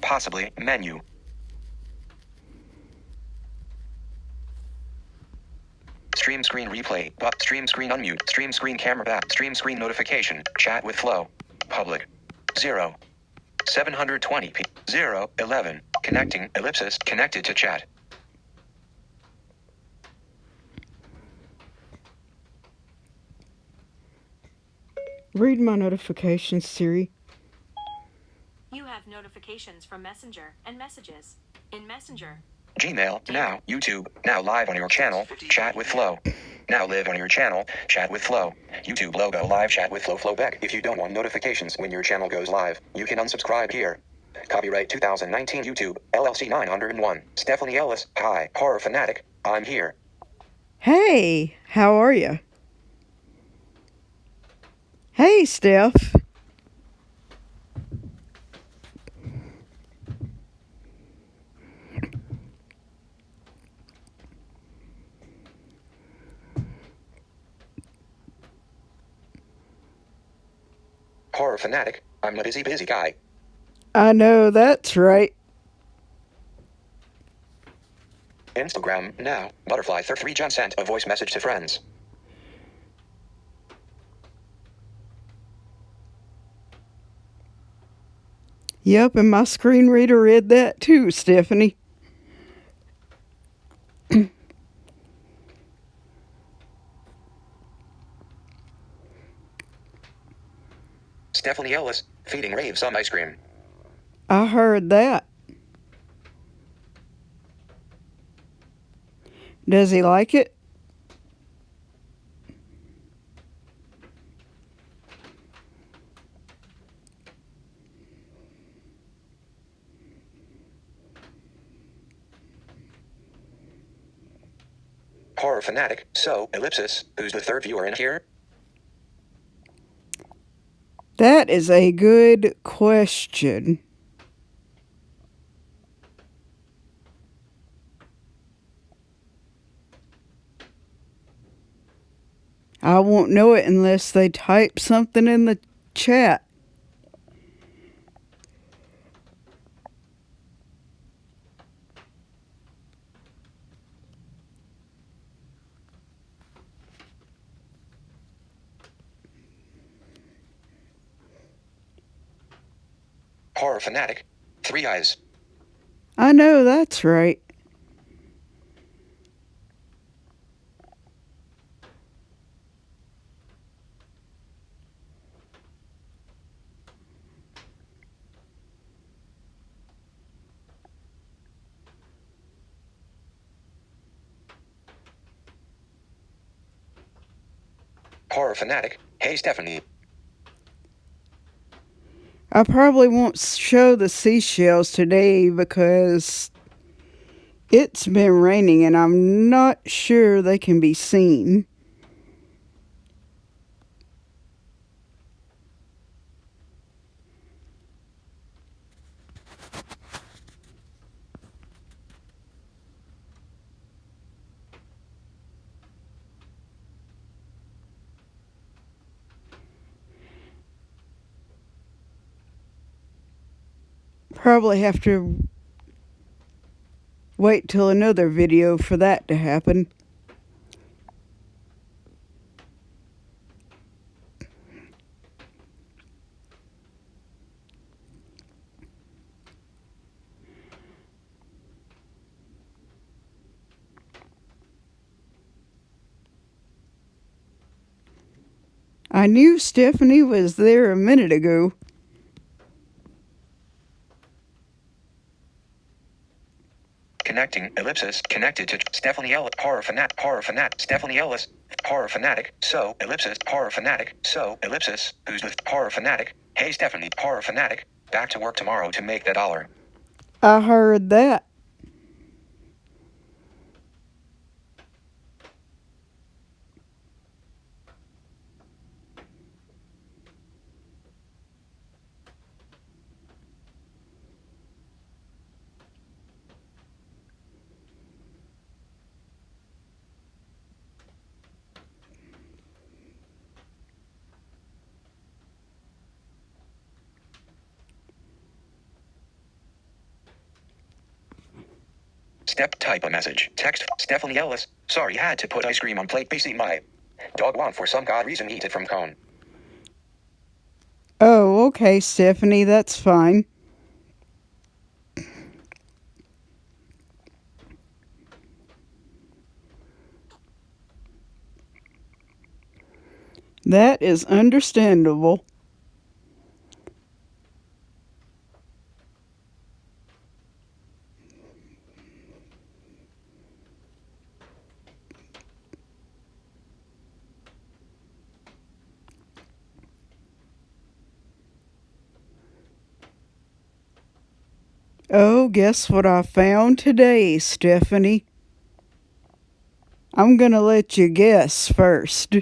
Possibly. Menu. Stream screen replay. But stream screen unmute. Stream screen camera back. Stream screen notification. Chat with Flow. Public. 0. 720p. 0. 11. Connecting. Ellipsis. Connected to chat. Read my notifications, Siri. You have notifications from Messenger and Messages. In Messenger. Gmail. Now. YouTube. Now live on your channel. Chat with Flow. Now live on your channel. Chat with Flow. YouTube logo live chat with Flow Flowback. If you don't want notifications when your channel goes live, you can unsubscribe here. Copyright 2019 YouTube. LLC 901. Stephanie Ellis. Hi. Horror fanatic. I'm here. Hey, how are you? Hey, Steph. Horror fanatic. I'm a busy guy. I know, that's right. Instagram. Now. Butterfly 33 Jen sent a voice message to friends. Yep, and my screen reader read that too, Stephanie. Stephanie Ellis. Feeding Rave some ice cream. I heard that. Does he like it? Horror fanatic. So, ellipsis. Who's the third viewer in here? That is a good question. I won't know it unless they type something in the chat. Horror fanatic. 3 eyes. I know, that's right. Horror fanatic. Hey Stephanie. I probably won't show the seashells today because it's been raining and I'm not sure they can be seen. Probably have to wait till another video for that to happen. I knew Stephanie was there a minute ago. Connecting. Ellipsis. Connected to Stephanie Ellis. Horror fanatic. Horror fanatic. Stephanie Ellis. Horror fanatic. So, ellipsis. Horror fanatic. So, ellipsis. Who's the horror fanatic? Hey Stephanie. Horror fanatic. Back to work tomorrow to make that $1. I heard that. Type a message. Text Stephanie Ellis. Sorry, had to put ice cream on plate. PC my dog want for some god reason eat it from cone. Oh, okay, Stephanie, that's fine. That is understandable. Oh, guess what I found today, Stephanie? I'm gonna let you guess first.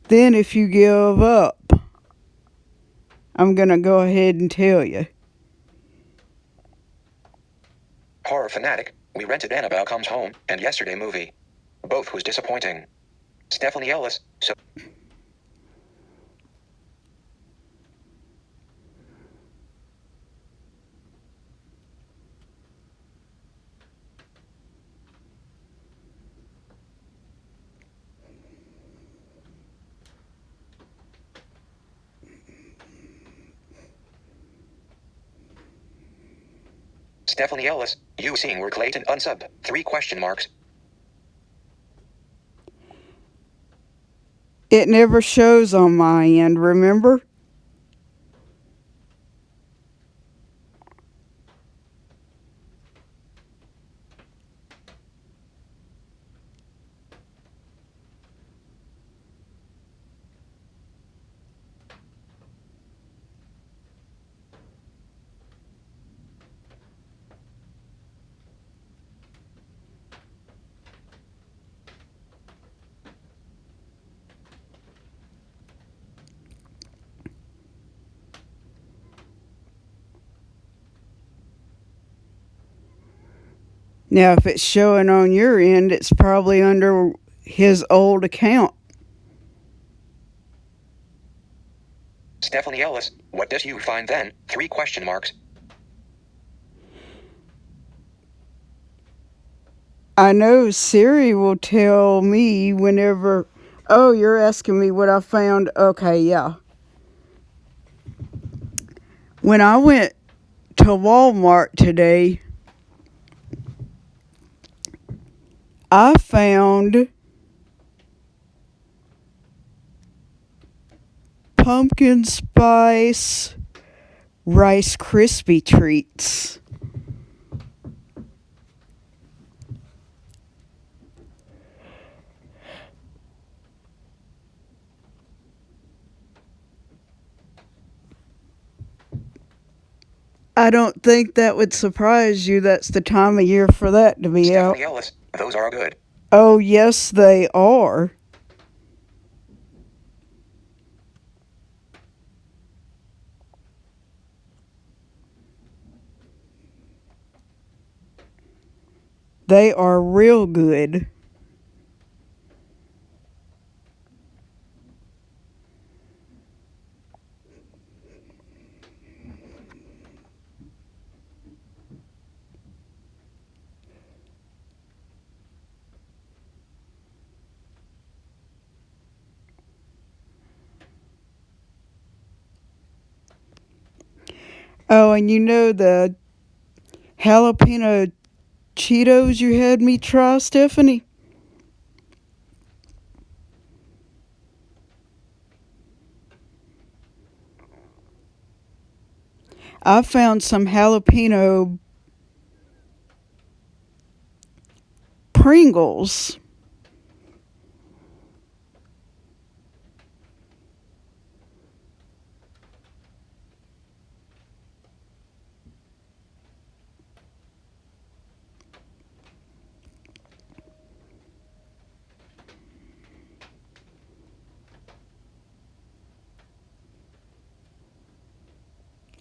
Then if you give up, I'm gonna go ahead and tell you. Horror fanatic. We rented Annabelle Comes Home and Yesterday movie. Both was disappointing. Stephanie Ellis. So Stephanie Ellis. You seeing where Clayton unsubbed. 3 question marks. It never shows on my end, remember? Now, if it's showing on your end, it's probably under his old account. Stephanie Ellis. What did you find then? 3 question marks. I know Siri will tell me whenever... Oh, you're asking me what I found? Okay, yeah. When I went to Walmart today, I found pumpkin spice Rice Krispie treats. I don't think that would surprise you. That's the time of year for that to be out. Stephanie Ellis. Those are good. Oh, yes, they are. They are real good. Oh, and you know the jalapeno Cheetos you had me try, Stephanie? I found some jalapeno Pringles.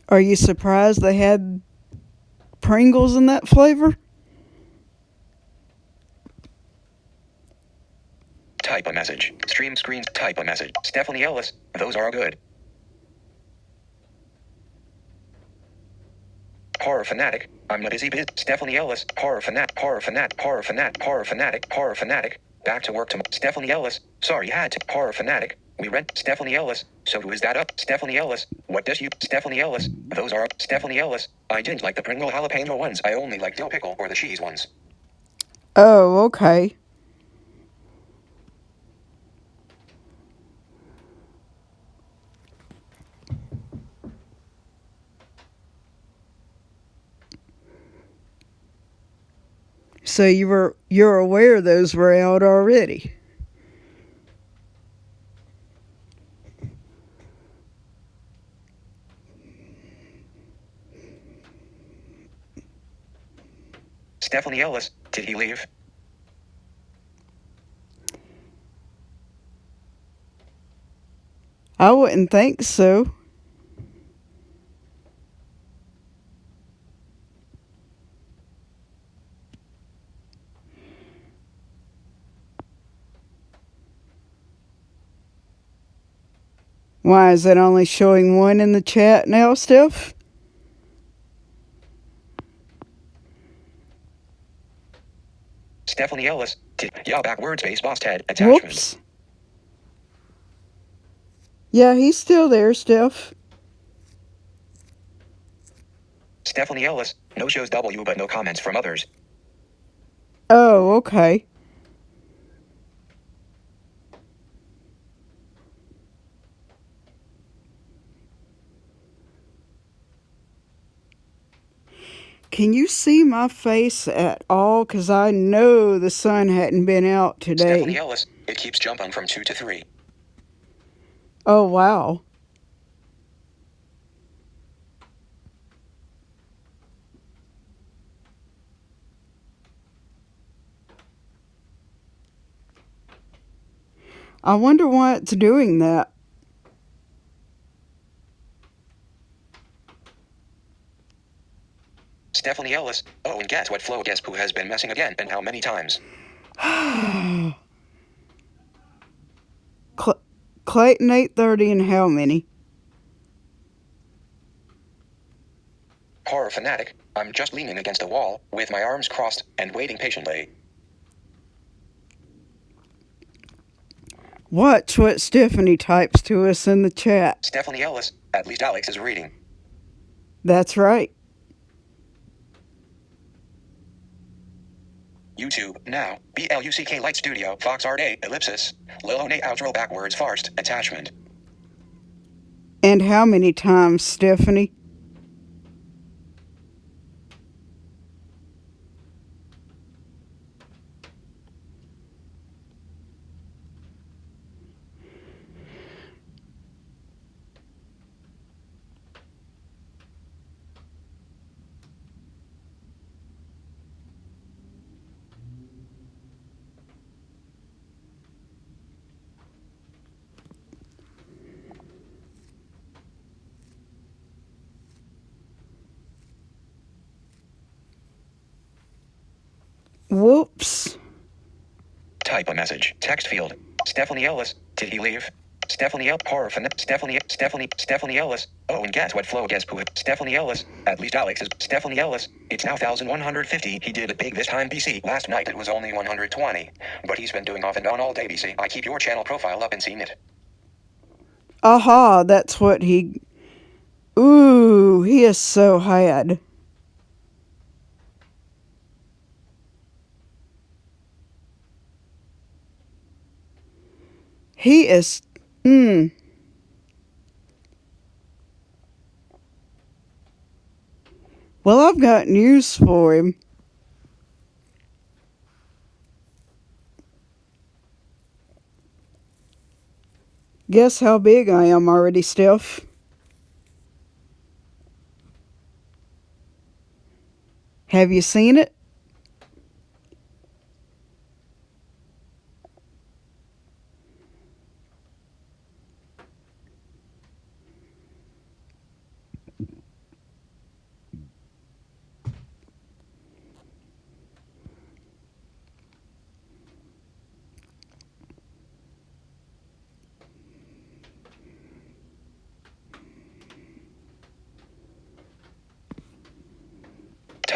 Are you surprised they had Pringles in that flavor? Type a message. Stream screens. Type a message. Stephanie Ellis. Those are good. horror fanatic. I'm a busy Stephanie Ellis, horror fanatic, horror fanatic, horror fanatic, horror fanatic, horror fanatic. Back to work Stephanie Ellis. Sorry, had to. Horror fanatic. We rent Stephanie Ellis. So who is that up? Stephanie Ellis. What does you? Stephanie Ellis. Those are Stephanie Ellis. I didn't like the Pringle jalapeno ones. I only like dill pickle or the cheese ones. Oh, okay. So you're aware those were out already. Stephanie Ellis. Did he leave? I wouldn't think so. Why is it only showing one in the chat now, Steph? Stephanie Ellis. Yeah, backwards base boss Ted attachment. Whoops. Yeah, he's still there, Steph. Stephanie Ellis. No shows W but no comments from others. Oh, okay. Can you see my face at all? Because I know the sun hadn't been out Stephanie today. Ellis. It keeps jumping from 2 to 3. Oh, wow. I wonder why it's doing that. Stephanie Ellis. Oh, and guess what Flo guess who has been messing again and how many times? Clayton 830 and how many? Horror fanatic. I'm just leaning against a wall, with my arms crossed, and waiting patiently. Watch what Stephanie types to us in the chat. Stephanie Ellis. At least Alex is reading. That's right. YouTube, now, BLUCK Light Studio, Fox Art A, ellipsis, Lilo Nate outro backwards farced, attachment. And how many times, Stephanie? Whoops. Type a message. Text field. Stephanie Ellis. Did he leave? Stephanie Ellis. Horror fanatic. Stephanie Ellis. Oh, and guess what Flo guess who? Stephanie Ellis. At least Alex is Stephanie Ellis. It's now 1,150. He did it big this time, BC. Last night it was only 120. But he's been doing off and on all day, BC. I keep your channel profile up and seen it. Aha, that's what he... Ooh, he is so had. He is... Well, I've got news for him. Guess how big I am already, Steph? Have you seen it?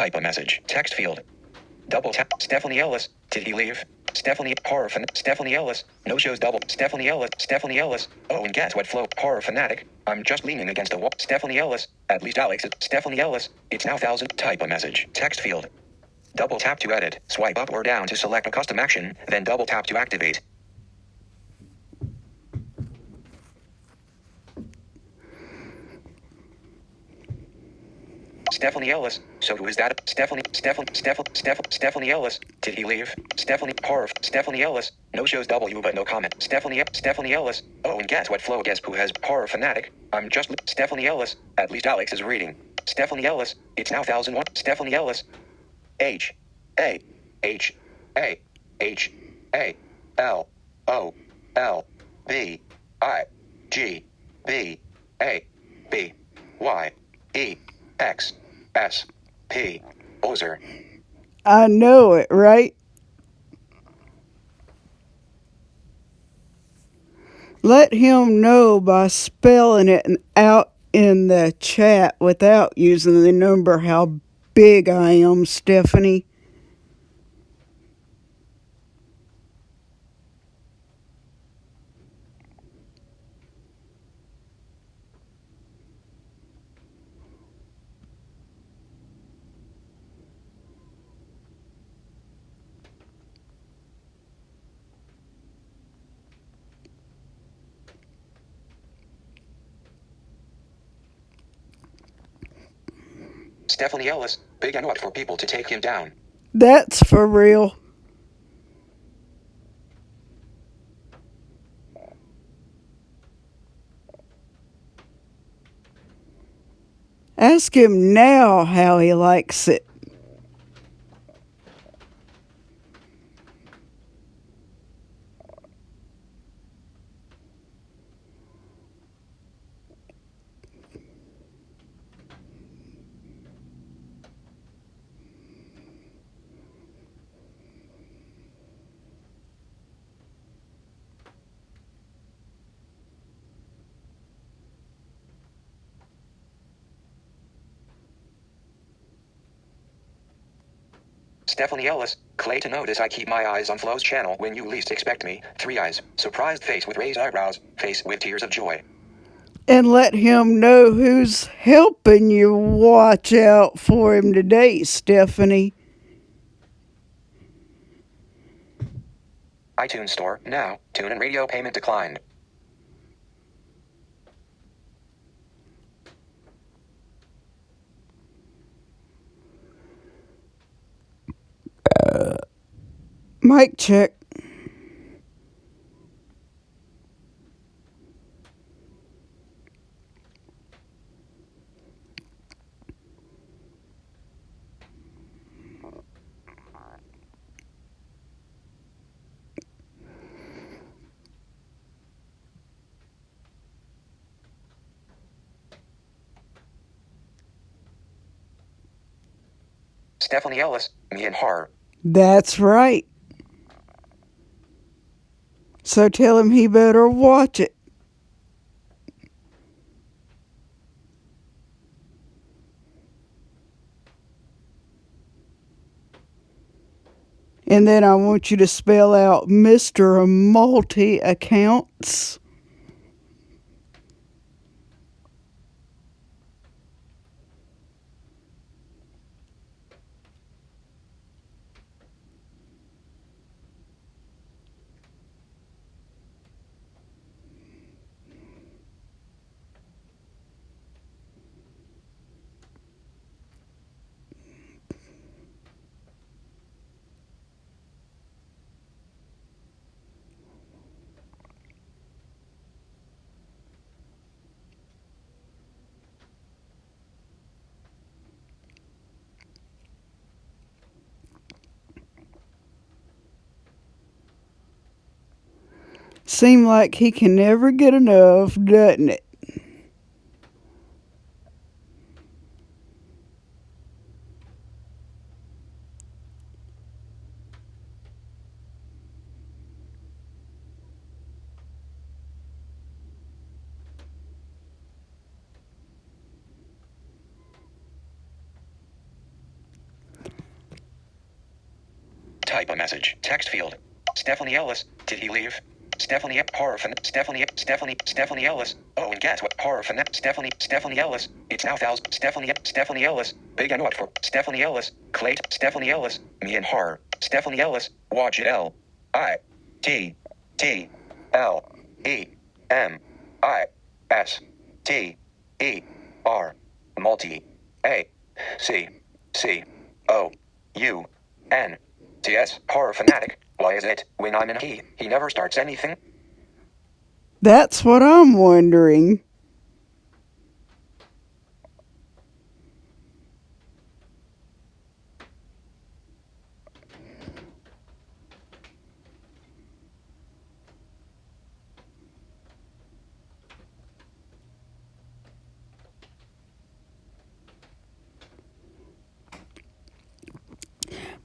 Type a message. Text field. Double tap. Stephanie Ellis. Did he leave? Stephanie horror fan. Stephanie Ellis. No shows double. Stephanie Ellis. Stephanie Ellis. Oh, and guess what? Flow horror fanatic. I'm just leaning against the wall. Stephanie Ellis. At least Alex is. Stephanie Ellis. It's now 1,000. Type a message. Text field. Double tap to edit. Swipe up or down to select a custom action. Then double tap to activate. Stephanie Ellis. So who is that? Stephanie Ellis. Did he leave? Stephanie horror. Stephanie Ellis. No shows W but no comment. Stephanie Ellis. Oh, and guess what? Flow. Guess who has horror fanatic? I'm just Stephanie Ellis. At least Alex is reading. Stephanie Ellis. It's now 1,001. Stephanie Ellis. H A H A H A L O L B I G B A B Y E X S P Ozer. I know it, right? Let him know by spelling it out in the chat without using the number how big I am, Stephanie. Stephanie Ellis, big and what for people to take him down. That's for real. Ask him now how he likes it. Stephanie Ellis, Clay to notice I keep my eyes on Flo's channel when you least expect me. 3 eyes, surprised face with raised eyebrows, face with tears of joy. And let him know who's helping you watch out for him today, Stephanie. iTunes Store, now, tune and radio payment declined. Mic check. Stephanie Ellis, me and her. That's right. So tell him he better watch it. And then I want you to spell out Mr. Multi Accounts. Seem like he can never get enough, doesn't it? Type a message. Text field. Stephanie Ellis. Did he leave? Stephanie horror fan. Stephanie Ellis. Oh, and guess what? Horror fan. Stephanie Ellis. It's now thousand. Stephanie Ellis. Big and what for? Stephanie Ellis. Clayt. Stephanie Ellis. Me and horror. Stephanie Ellis. Watch it. LITTLEMISTER. Multi. ACCOUNTS. Horror fanatic. Why is it when I'm in he never starts anything? That's what I'm wondering.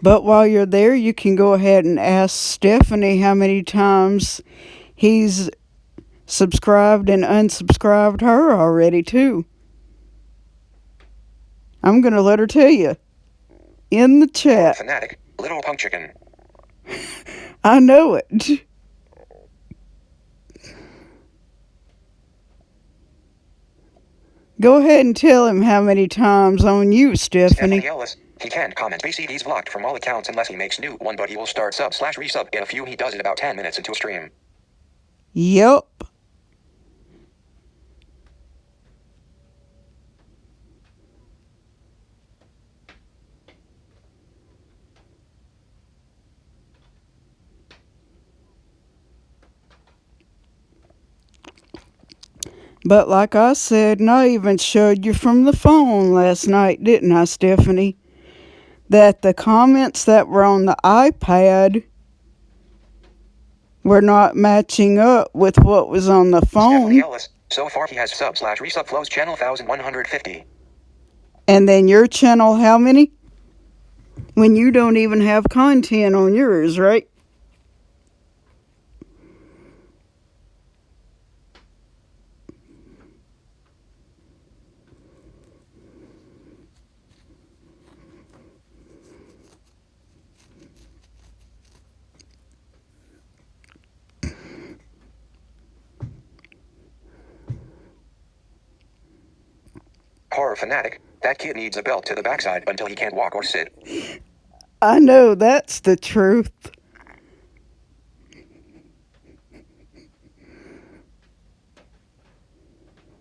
But while you're there, you can go ahead and ask Stephanie how many times he's subscribed and unsubscribed her already, too. I'm going to let her tell you in the chat. Fanatic, little punk chicken. I know it. Go ahead and tell him how many times on you, Stephanie. Ellis. He can't comment. He's blocked from all accounts unless he makes new one, but he will start sub/resub in a few. He does it about 10 minutes into a stream. Yep. But like I said, and I even showed you from the phone last night, didn't I, Stephanie? That the comments that were on the iPad were not matching up with what was on the phone. Stephanie Ellis. So far he has sub/resub flows channel 1150. And then your channel, how many? When you don't even have content on yours, right? Horror fanatic. That kid needs a belt to the backside until he can't walk or sit. I know, that's the truth.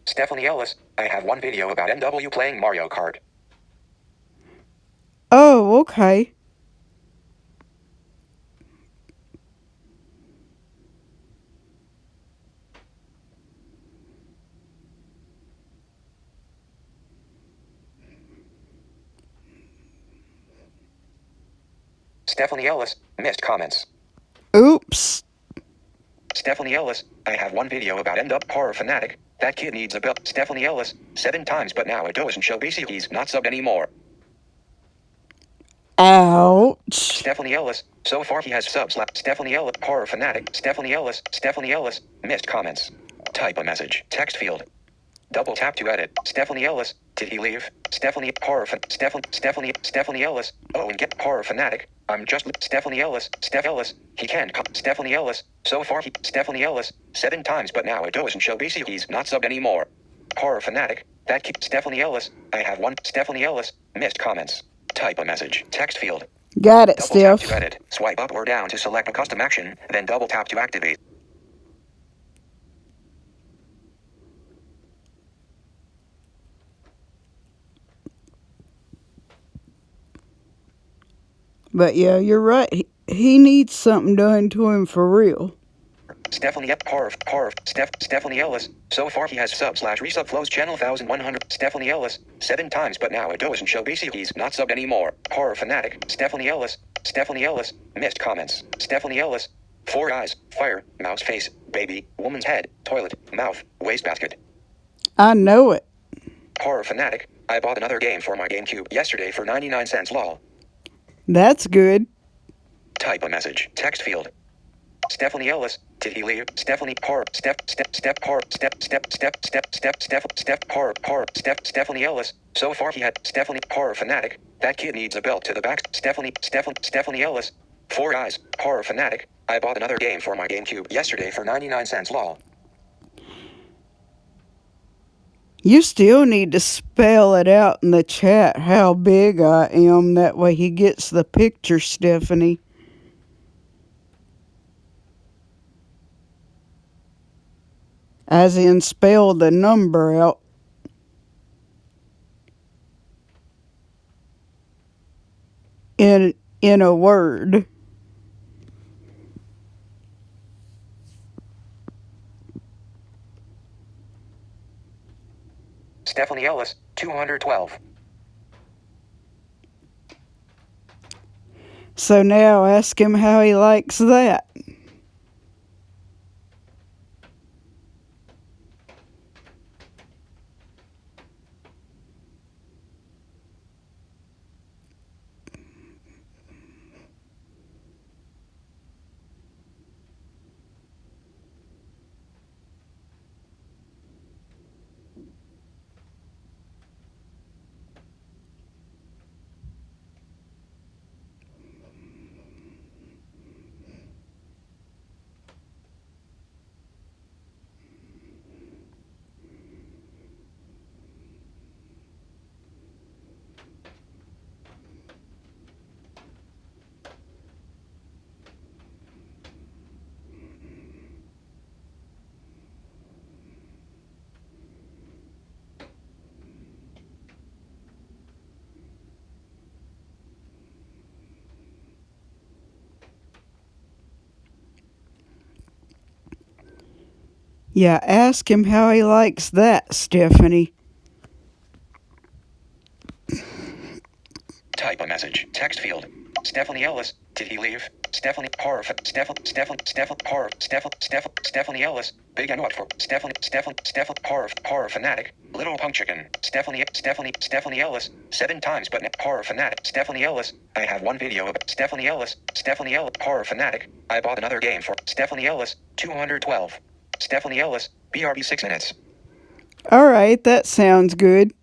Stephanie Ellis. I have one video about MW playing Mario Kart. Oh, okay. Stephanie Ellis. Missed comments. Oops. Stephanie Ellis. I have one video about horror fanatic. That kid needs a belt. Stephanie Ellis. 7 times, but now it doesn't show. Basically, he's not subbed anymore. Ouch. Stephanie Ellis. So far he has subs. Stephanie Ellis. Horror fanatic. Stephanie Ellis. Stephanie Ellis. Missed comments. Type a message. Text field. Double tap to edit. Stephanie Ellis. Did he leave? Stephanie horror Stephanie Ellis. Oh, and get horror fanatic. I'm just Stephanie Ellis. Ellis. He can't come. Stephanie Ellis. So far he Stephanie Ellis. 7 times, but now it doesn't show. Basically, he's not subbed anymore. Horror fanatic. That kid. Stephanie Ellis. I have one. Stephanie Ellis. Missed comments. Type a message. Text field. Got it, Double tap Steph. to edit. Swipe up or down to select a custom action, then double tap to activate. But yeah, you're right. He needs something done to him for real. Stephanie Ellis. So far he has sub/resub flows channel 1100. Stephanie Ellis. 7 times, but now it doesn't show. Basically, he's not subbed anymore. Horror fanatic. Stephanie Ellis. Missed comments. Stephanie Ellis. 4 eyes, fire, mouse face, baby, woman's head, toilet, mouth, wastebasket. I know it. Horror fanatic. I bought another game for my GameCube yesterday for 99 cents. Lol. That's good. Type a message. Text field. Stephanie Ellis. Did he leave? Stephanie horror. Stephanie Ellis. So far he had Stephanie horror fanatic. That kid needs a belt to the back. Stephanie Ellis. Four Eyes, Horror Fanatic. I bought another game for my GameCube yesterday for 99 cents. Lol. You still need to spell it out in the chat how big I am. That way he gets the picture, Stephanie. As in spell the number out. In a word. Stephanie Ellis, 212. So now ask him how he likes that. Yeah, ask him how he likes that, Stephanie. Type a message. Text field. Stephanie Ellis. Did he leave? Stephanie Horror. Stephanie Ellis. Big and what for? Stephanie Horror Fanatic. Little Punk Chicken. Stephanie Ellis. 7 times but Horror Fanatic. Stephanie Ellis. I have one video of Stephanie Ellis. Horror Fanatic. I bought another game for Stephanie Ellis. 212. Stephanie Ellis. BRB 6 minutes. Alright, that sounds good.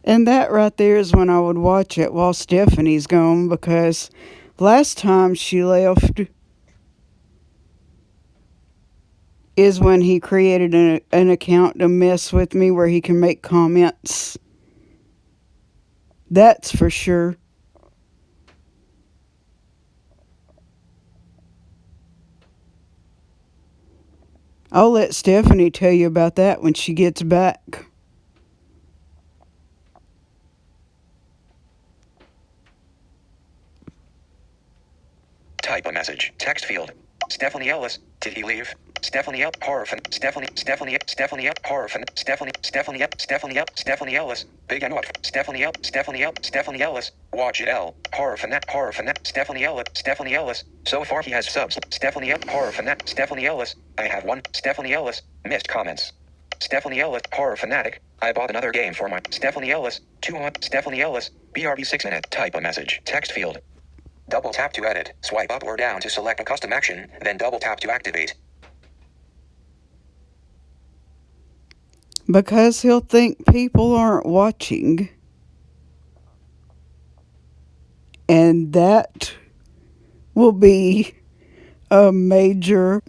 And that right there is when I would watch it while Stephanie's gone, because last time she left is when he created an account to mess with me where he can make comments. That's for sure. I'll let Stephanie tell you about that when she gets back. Type a message. Text field. Stephanie Ellis. Did he leave? Stephanie Ellis. Horror fan. Stephanie Horror fan. Stephanie Ellis. Big and what? Stephanie Ellis. Watch it L. Horror fan. Stephanie Ellis. So far he has subs. Stephanie Ellis. Horror fan. Stephanie Ellis. I have one. Stephanie Ellis. Missed comments. Stephanie Ellis. Horror Fanatic. I bought another game for my Stephanie Ellis. 200. Stephanie Ellis. BRB 6 minute. Type a message. Text field. Double tap to edit. Swipe up or down to select a custom action, then double tap to activate. Because he'll think people aren't watching. And that will be a major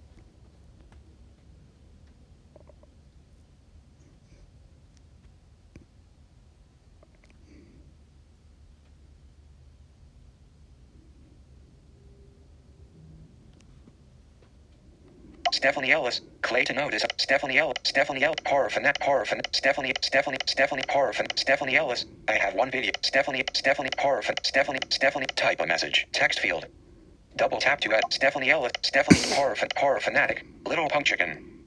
Stephanie Ellis, Clayton Otis, Stephanie Ellis, Horror Fan, Stephanie Horror Fan, Stephanie Ellis. I have one video. Stephanie Horror Fan, Stephanie. Type a message. Text field. Double tap to add. Stephanie Ellis, Horror Fanatic, Little Punk Chicken.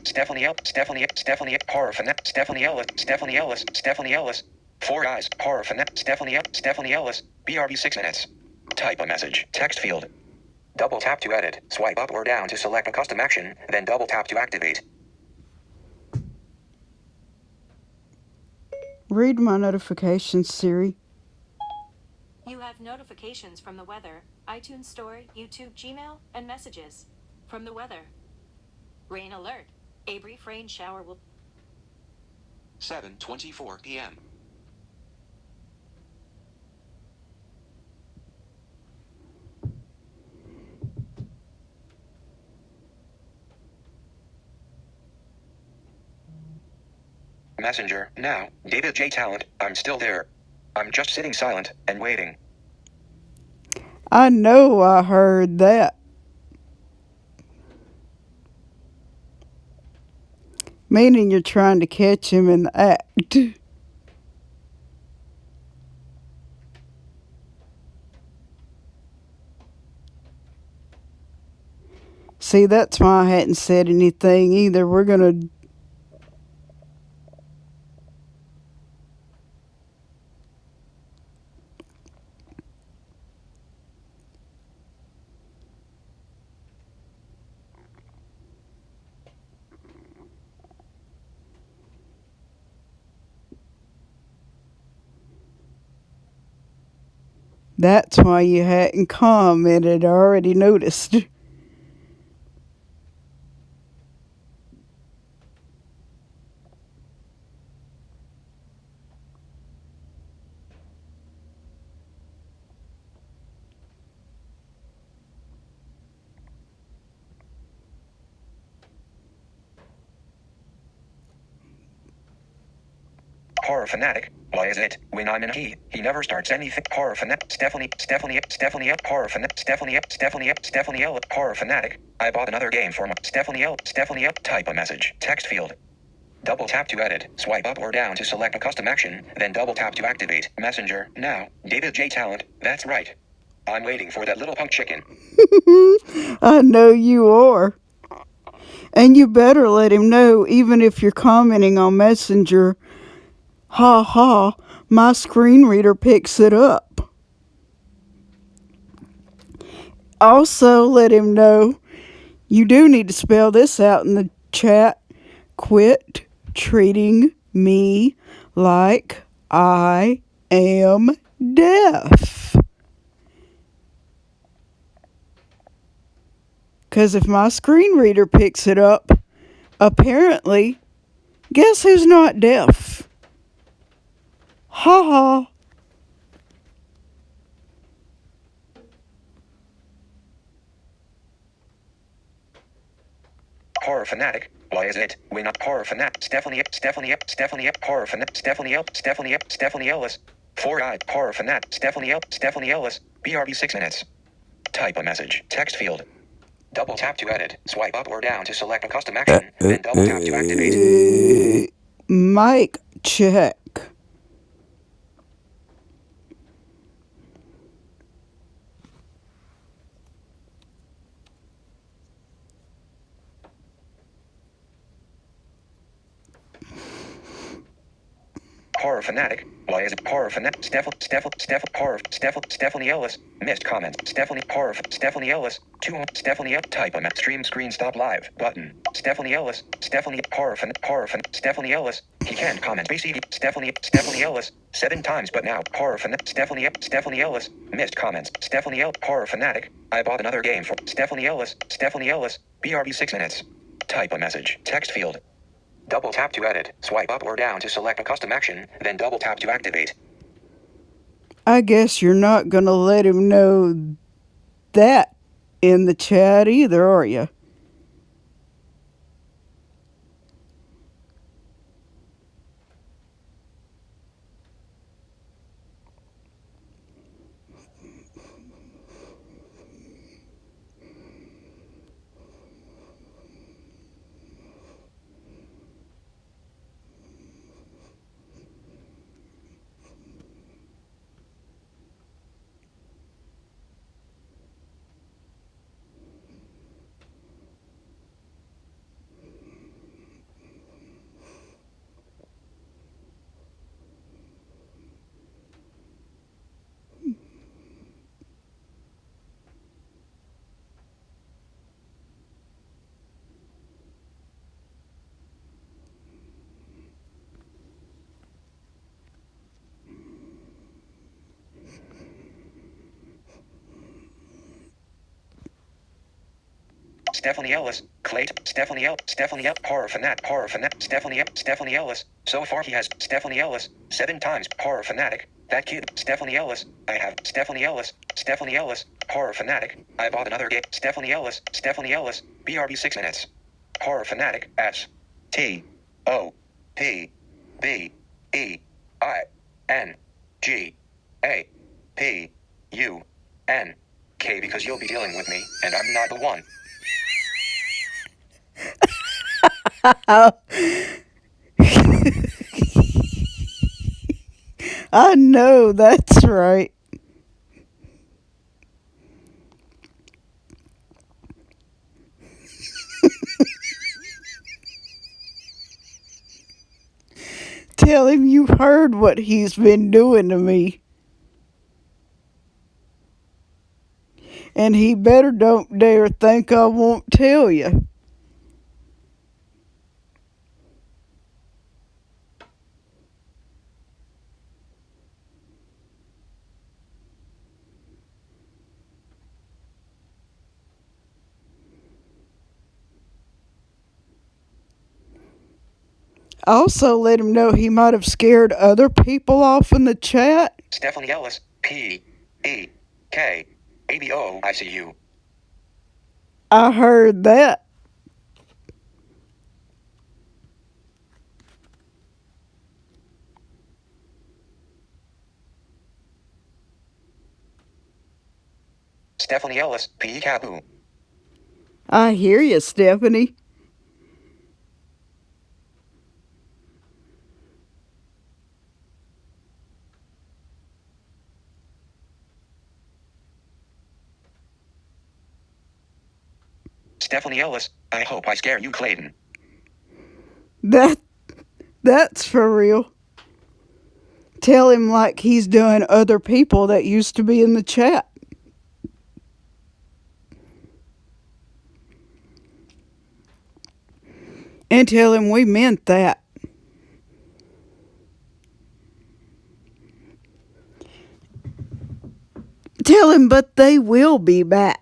Stephanie Horror Fan, Stephanie Ellis. 4 Eyes, Horror Fan, Stephanie Ellis. BRB 6 minutes. Type a message. Text field. Double tap to edit. Swipe up or down to select a custom action, then double tap to activate. Read my notifications, Siri. You have notifications from the weather, iTunes Store, YouTube, Gmail, and messages. From the weather. Rain alert. A brief rain shower will 7:24 p.m. Messenger, now, David J. Talent, I'm still there. I'm just sitting silent and waiting. I know I heard that. Meaning you're trying to catch him in the act. See, that's why I hadn't said anything either. We're gonna. That's why you hadn't commented. I already noticed. Horror fanatic, why is it, when I'm in he never starts anything? Horror fanatic, Stephanie, horror fanatic, Stephanie L, horror fanatic, I bought another game for my, Stephanie L, type a message, text field. Double tap to edit, swipe up or down to select a custom action, then double tap to activate. Messenger, now, David J. Talent, that's right. I'm waiting for that little punk chicken. I know you are. And you better let him know, even if you're commenting on Messenger. Ha ha, my screen reader picks it up. Also, let him know you do need to spell this out in the chat. Quit treating me like I am deaf. Because if my screen reader picks it up, apparently, guess who's not deaf? Ha ha. Horror fanatic, why is it, when I'm horror fanatic, Stephanie, horror fanatic, Stephanie Ellis, four-eyed, horror fanatic, Stephanie Ellis, BRB 6 minutes. Type a message, text field. Double tap to edit, swipe up or down to select a custom action, then double tap to activate. Mic check. Horror fanatic, why is it horror fanatic? Stephanie Ellis, missed comments. Stephanie Ellis, Stephanie type a stream screen stop live button. Stephanie Ellis, Stephanie Ellis, he can't comment. Basically, Stephanie Ellis, 7 times but now horror fanatic. Stephanie Ellis, missed comments. Horror fanatic, I bought another game for Stephanie Ellis, BRB 6 minutes. Type a message, text field. Double tap to edit, swipe up or down to select a custom action, then double tap to activate. I guess you're not going to let him know that in the chat either, are you? Stephanie Ellis, Clayton, Stephanie Horror Fanatic, Stephanie Ellis. So far he has Stephanie Ellis 7 times. Horror Fanatic, that kid, Stephanie Ellis. I have Stephanie Ellis, Horror Fanatic. I bought another game, Stephanie Ellis, BRB 6 minutes. Horror Fanatic, STOPBEINGUNK, because you'll be dealing with me, and I'm not the one. I know that's right. Tell him you've heard what he's been doing to me. And he better don't dare think I won't tell you. Also, let him know he might have scared other people off in the chat. Stephanie Ellis, PEKABOICU. I heard that. Stephanie Ellis, Peekaboo. I hear you, Stephanie. Stephanie Ellis, I hope I scare you, Clayton. That's for real. Tell him like he's doing other people that used to be in the chat. And tell him we meant that. Tell him, but they will be back.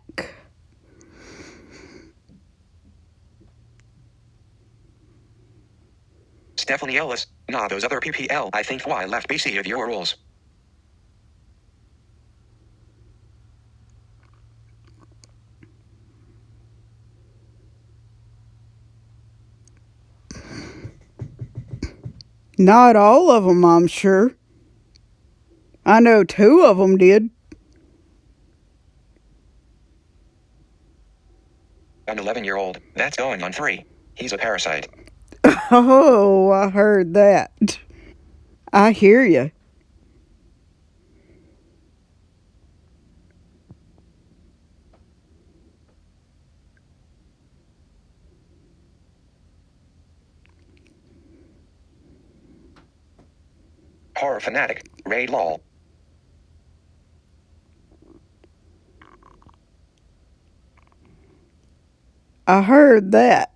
Stephanie Ellis, nah, those other PPL, I think why left BC of your rules. Not all of them, I'm sure. I know 2 of them did. An 11-year-old, that's going on 3. He's a parasite. Oh, I heard that. I hear you. Horror Fanatic, Ray Lol. I heard that.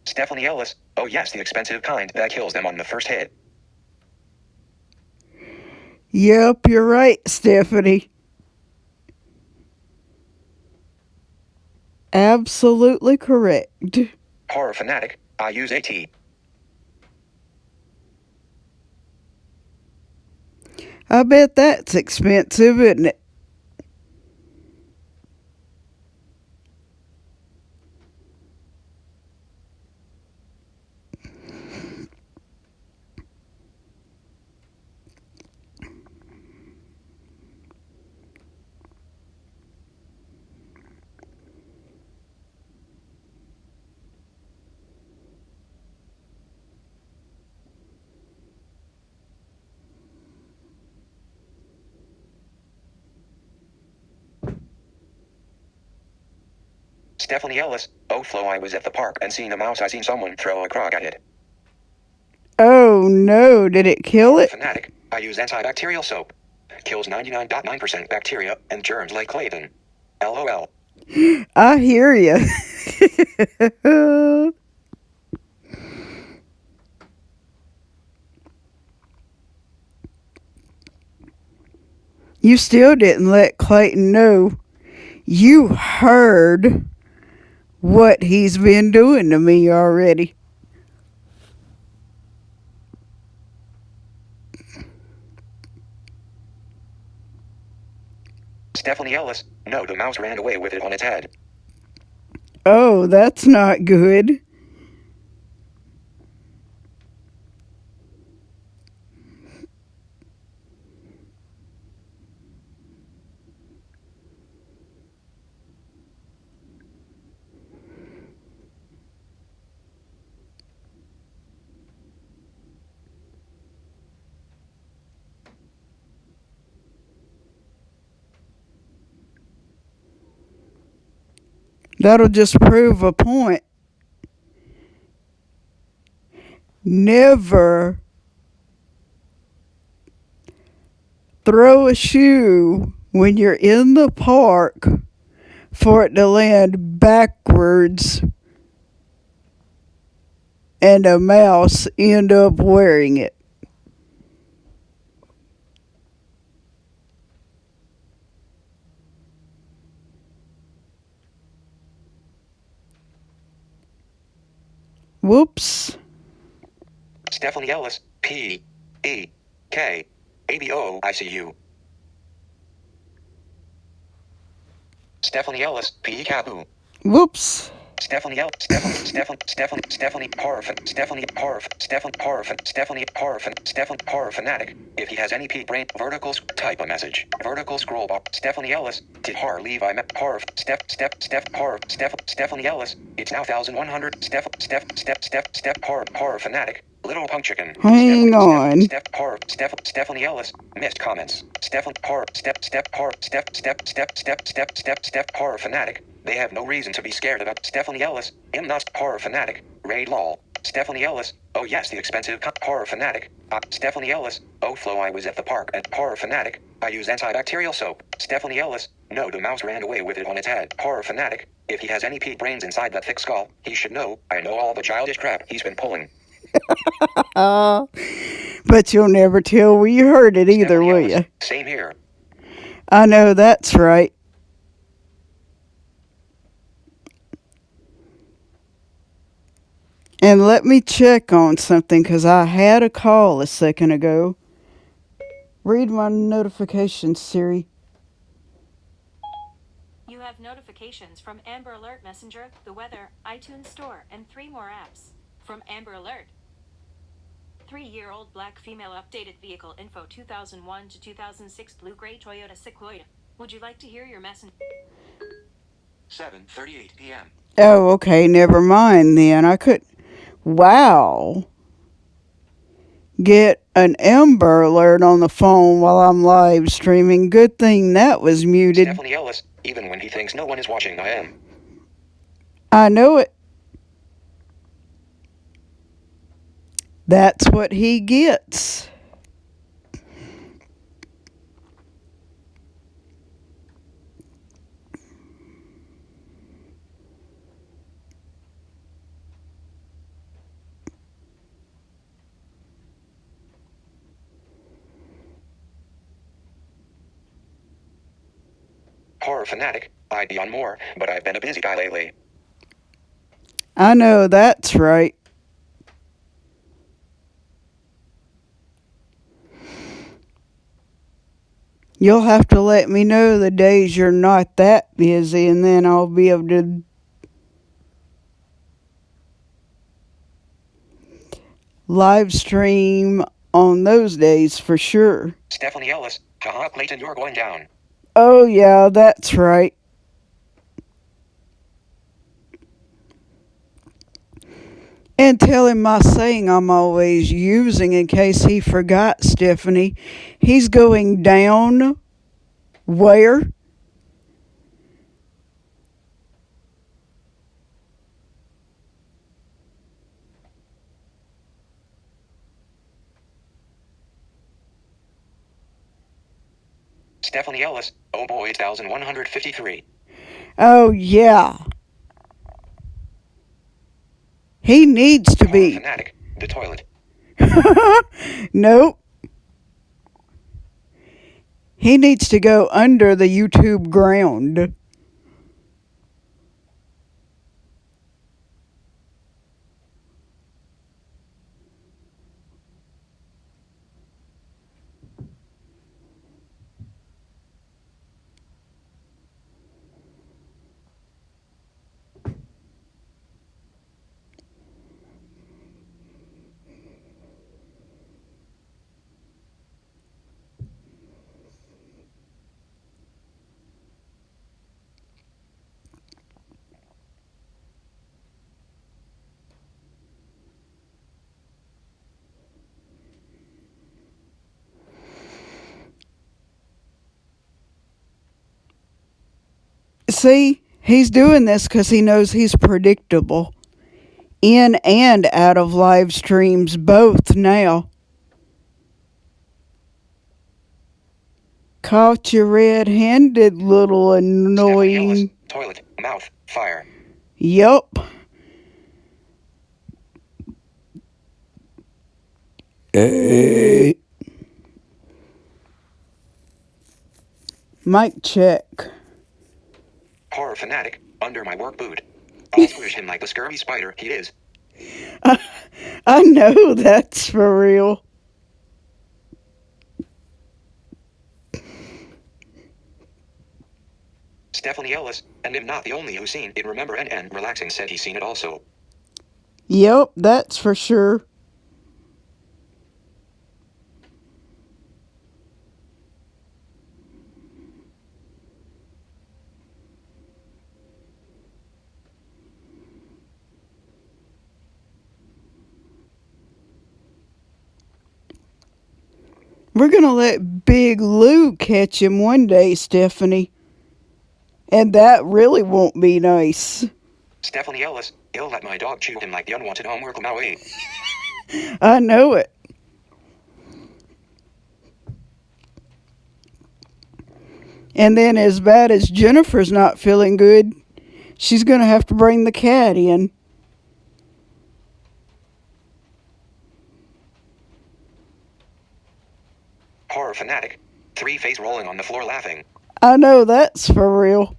Stephanie Ellis, oh yes, the expensive kind that kills them on the first hit. Yep, you're right, Stephanie. Absolutely correct. Horror Fanatic, I use AT. I bet that's expensive, isn't it? Stephanie Ellis, oh Flo, I was at the park and seen a mouse. I seen someone throw a crock at it. Oh no, did it kill it? Fanatic. I use antibacterial soap. Kills 99.9% bacteria and germs like Clayton. LOL. I hear you. You still didn't let Clayton know you heard what he's been doing to me already. Stephanie Ellis. No, the mouse ran away with it on its head. Oh, that's not good. That'll just prove a point. Never throw a shoe when you're in the park for it to land backwards and a mouse end up wearing it. Whoops. Stephanie Ellis. PEKABOICU. Stephanie Ellis. PEKABOO. Whoops. Stephanie Parfin, Stefan Parfanatic. If he has any P brain, type a message. Vertical scroll bar. Stephanie Ellis. Did Har Levi Parf, Stephanie Ellis. It's now 1100. Parfanatic. Little punk chicken. Hang on. Stephanie Ellis. Missed comments. Parfanatic. They have no reason to be scared about Stephanie Ellis. I'm not horror fanatic. Raid lol. Stephanie Ellis. Oh yes, the expensive horror fanatic. Stephanie Ellis. Oh Flo, I was at the park and horror fanatic. I use antibacterial soap. Stephanie Ellis. No, the mouse ran away with it on its head. Horror fanatic. If he has any pea brains inside that thick skull, he should know. I know all the childish crap he's been pulling. But you'll never tell where you heard it either, Stephanie will Ellis. you? Same here. I know that's right. And let me check on something because I had a call a second ago. Read my notifications, Siri. You have notifications from Amber Alert Messenger, the weather, iTunes Store, and 3 more apps. From Amber Alert. 3-year-old black female updated vehicle info 2001 to 2006 blue-gray Toyota Sequoia. Would you like to hear your message? 7:38 p.m. Oh, okay, never mind then. I could. Wow. Get an Amber Alert on the phone while I'm live streaming. Good thing that was muted. Stephanie Ellis. Even when he thinks no one is watching, I am. I know it. That's what he gets. Horror fanatic. I'd be on more, but I've been a busy guy lately. I know that's right. You'll have to let me know the days you're not that busy, and then I'll be able to live stream on those days for sure. Stephanie Ellis. Haha, Clayton, you're going down. Oh, yeah, that's right. And tell him my saying I'm always using in case he forgot, Stephanie. He's going down where? Stephanie Ellis. Oh boy, 1153. Oh, yeah. He needs to Horror be. fanatic. The toilet. Nope. He needs to go under the YouTube ground. See, he's doing this because he knows he's predictable. In and out of live streams, both now. Caught you red-handed, little Stephanie Ellis. annoying. Toilet. Mouth. Fire. Yup. Mic check. Horror fanatic. Under my work boot. I'll squish him like the scurvy spider he is. I know that's for real. Stephanie Ellis. And I'm not the only who's seen it. Remember and relaxing said he's seen it also. Yep, that's for sure. We're going to let Big Lou catch him one day, Stephanie. And that really won't be nice. Stephanie Ellis. He'll let my dog chew him like the unwanted homework Maui. I know it. And then as bad as Jennifer's not feeling good, she's going to have to bring the cat in. Horror fanatic. Three-face rolling on the floor laughing. I know that's for real.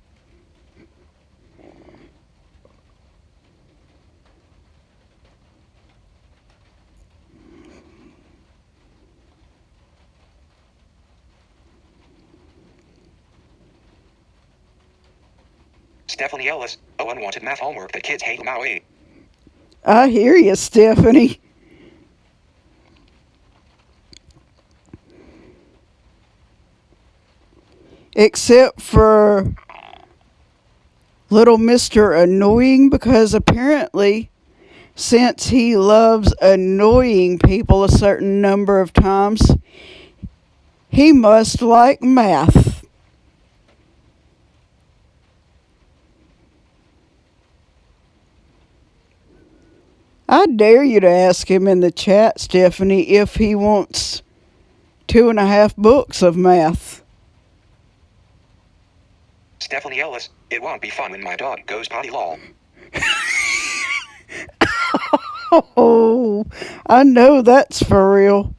Stephanie Ellis. Oh, unwanted math homework that kids hate Maui. I hear you, Stephanie. Except for little Mr. Annoying, because apparently, since he loves annoying people a certain number of times, he must like math. I dare you to ask him in the chat, Stephanie, if he wants 2.5 books of math. Stephanie Ellis. It won't be fun when my dog goes potty lol. Oh, I know that's for real.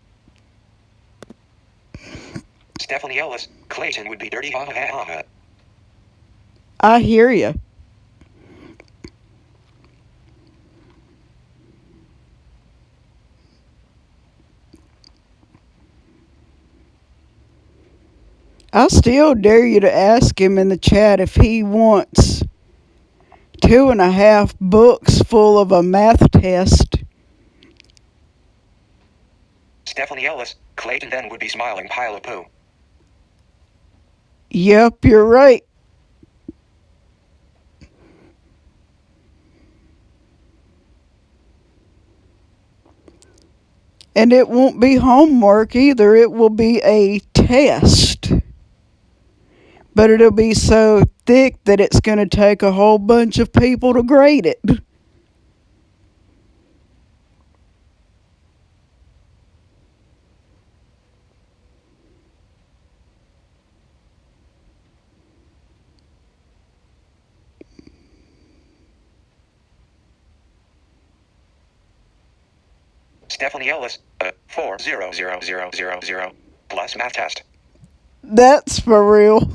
Stephanie Ellis. Clayton would be dirty ha ha ha ha. I hear you. I still dare you to ask him in the chat if he wants 2.5 books full of a math test. Stephanie Ellis. Clayton then would be smiling pile of poo. Yep, you're right. And it won't be homework either. It will be a test. But it'll be so thick that it's going to take a whole bunch of people to grade it. Stephanie Ellis, 40000 plus math test. That's for real.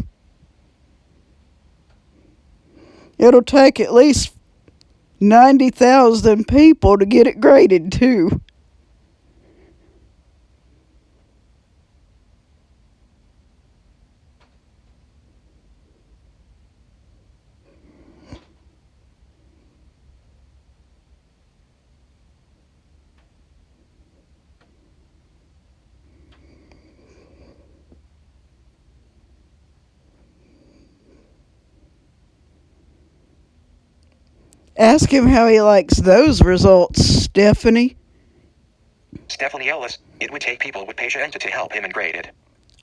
It'll take at least 90,000 people to get it graded, too. Ask him how he likes those results, Stephanie. Stephanie Ellis, it would take people with patience to help him and grade it.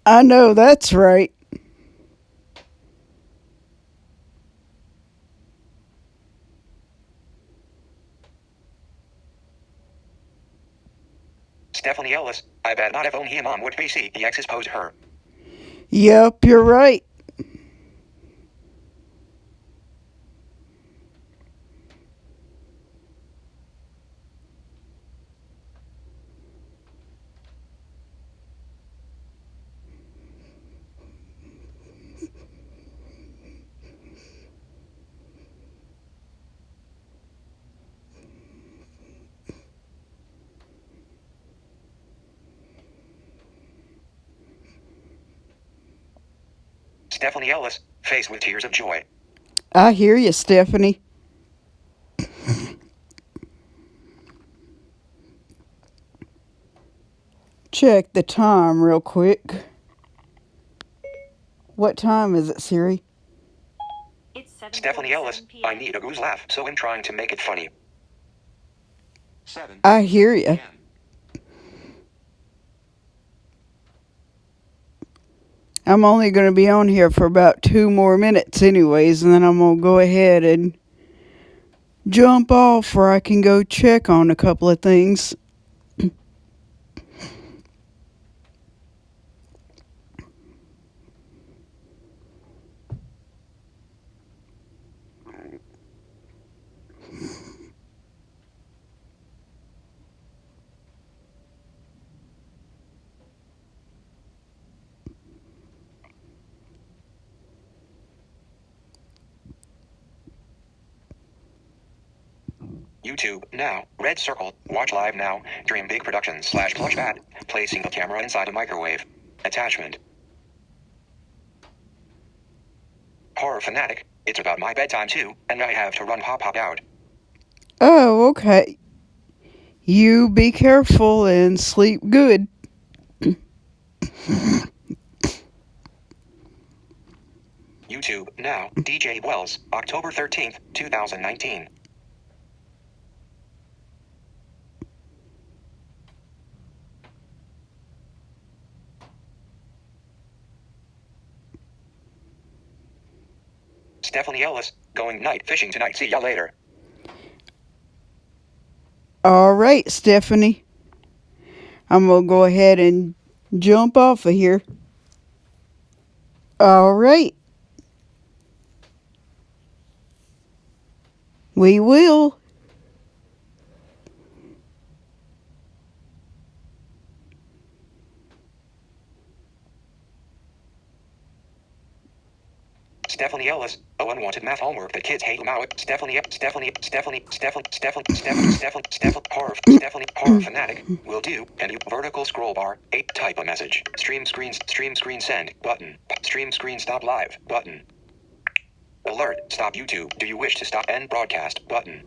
I know that's right. Stephanie Ellis, I bet not if only him mom would see the ex exposed her. Yep, you're right. Stephanie Ellis, faced with tears of joy. I hear you, Stephanie. Check the time real quick. What time is it, Siri? It's Stephanie Ellis, 7:47 I p.m. need a goose laugh, so I'm trying to make it funny. 7. I hear you. I'm only going to be on here for about 2 more minutes anyways, and then I'm going to go ahead and jump off where I can go check on a couple of things. YouTube, now, red circle, watch live now, Dream Big Productions /Plushpad, placing the camera inside a microwave. Attachment. Horror fanatic, it's about my bedtime too, and I have to run pop out. Oh, okay. You be careful and sleep good. YouTube, now, DJ Wells, October 13th, 2019. Stephanie Ellis, going night fishing tonight. See ya later. All right, Stephanie. I'm going to go ahead and jump off of here. All right. We will. Stephanie Ellis, unwanted math homework that kids hate now. Stephanie, horror fanatic, will do, and you, vertical scroll bar, 8, type a message, stream screen send, button, stream screen stop live, button. Alert, stop YouTube, do you wish to stop end broadcast, button.